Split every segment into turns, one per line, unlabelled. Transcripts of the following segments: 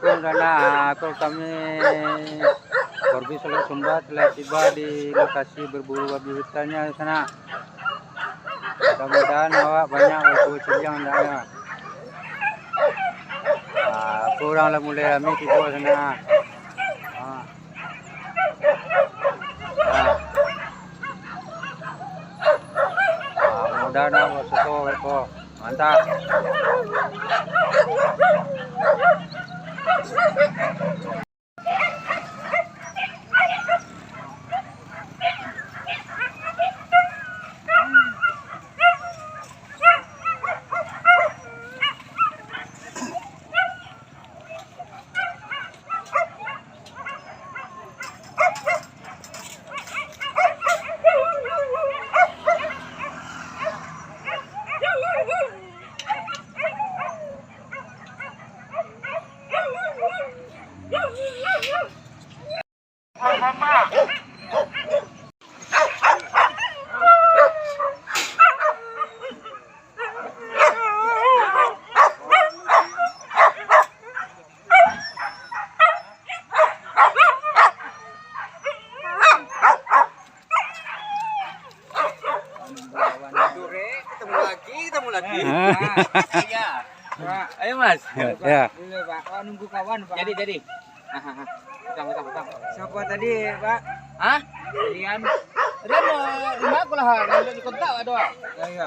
Assalamualaikum Dana. Kami Korbi Solo Sumba telah tiba di lokasi berburu babi hutannya di sana. Mudah-mudahan awak banyak baju yang ada. Kurang lah mulai kami tiba sana. Mudah na suko ko. Mantap. Ketemu lagi. Iya. Ayo Mas. Ya. Pak, nunggu kawan, Pak. Jadi. Utang. Siapa tadi, Pak? Hah? Rian. Rian mau aku lah, udah di kontak ada. Iya.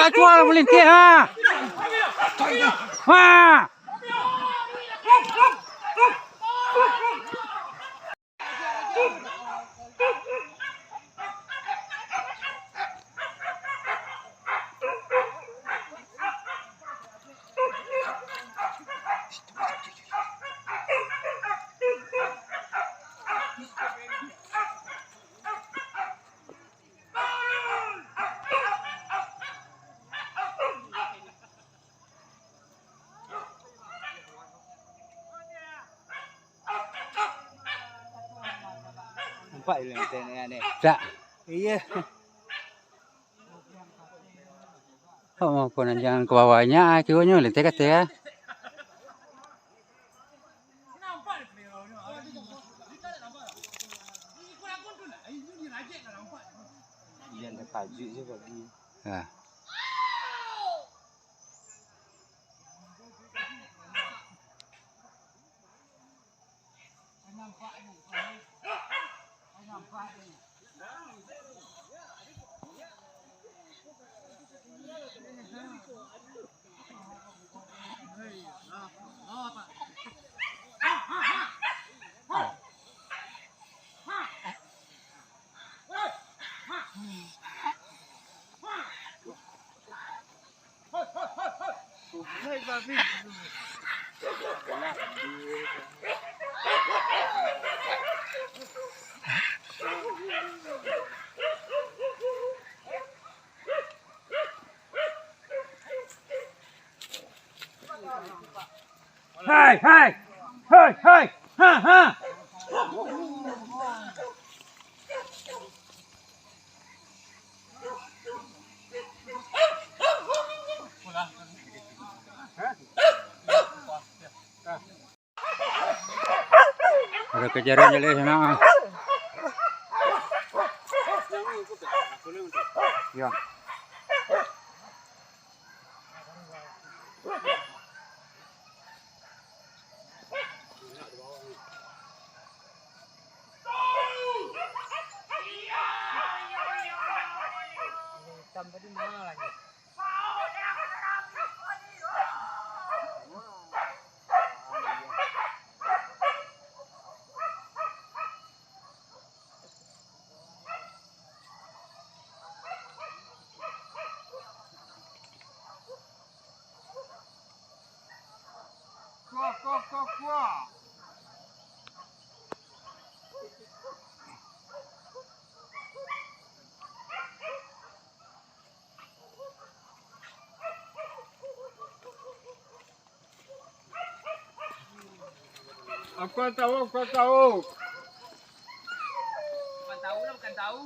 Tua melintir ha. Wah. Nampak yang ini. Tak. Iya. Oh, mau jangan ke bawahnya, kiwanya lentek kata ya. Iya, ada paju je bagi. Ha. Hai. Ha. Ada kejaran jadi sana. Ya. Sampai di mana lagi? Kuah.
Aku tahu, aku tahu.
Bukan tahu lah, bukan tahu.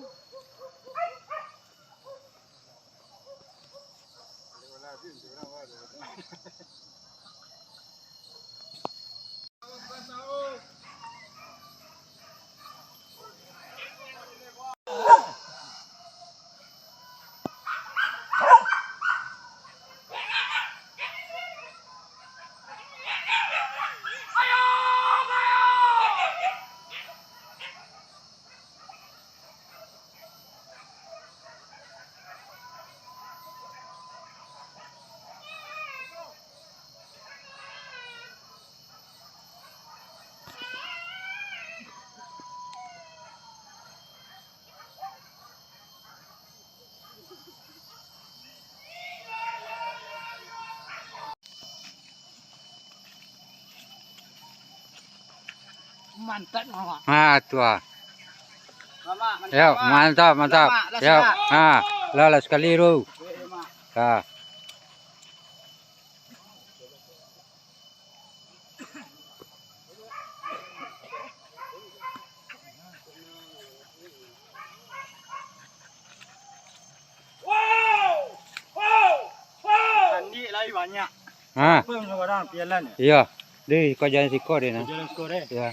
Mantap mama.
Tua.
Mama,
Ya, mantap, mantap. Ya, lalas kaliru. Ah.
Andi lagi banyak.
Ah.
Apa yang orang pialan?
Iya. Deh, kau jangan sikor deh nah.
Jalan skor eh.
Ya.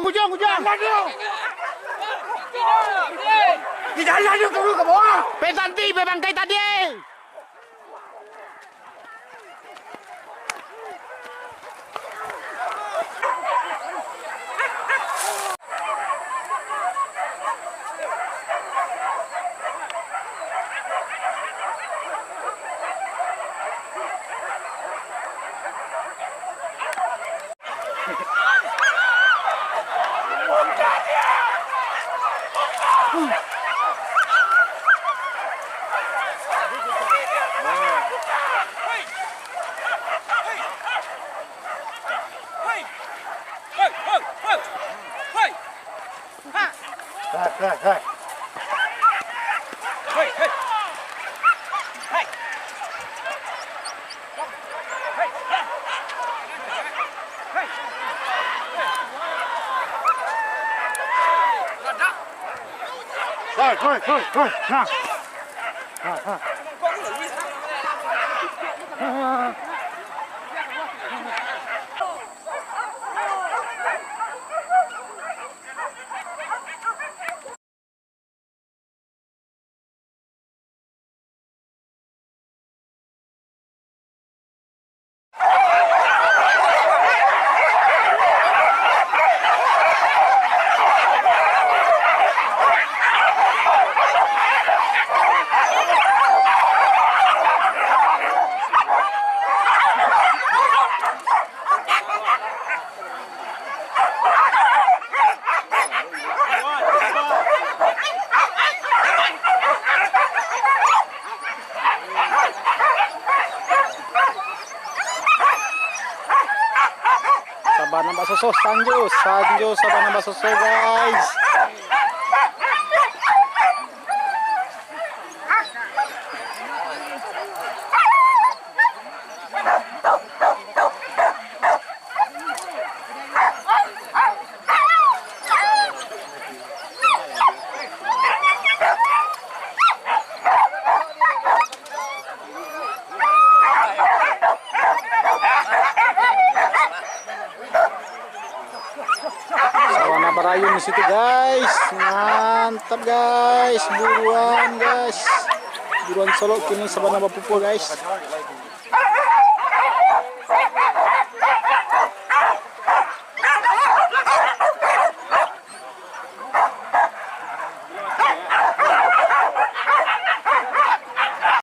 ujung. Di jalan dia turun ke bawah. Petanti, bangkai tadi. Hai. Thôi. Sabana Basoso, Sanjo Sabana Basoso guys. Sabana Barayun di situ guys, mantap guys, buruan solok kini Sabana Bapupul guys.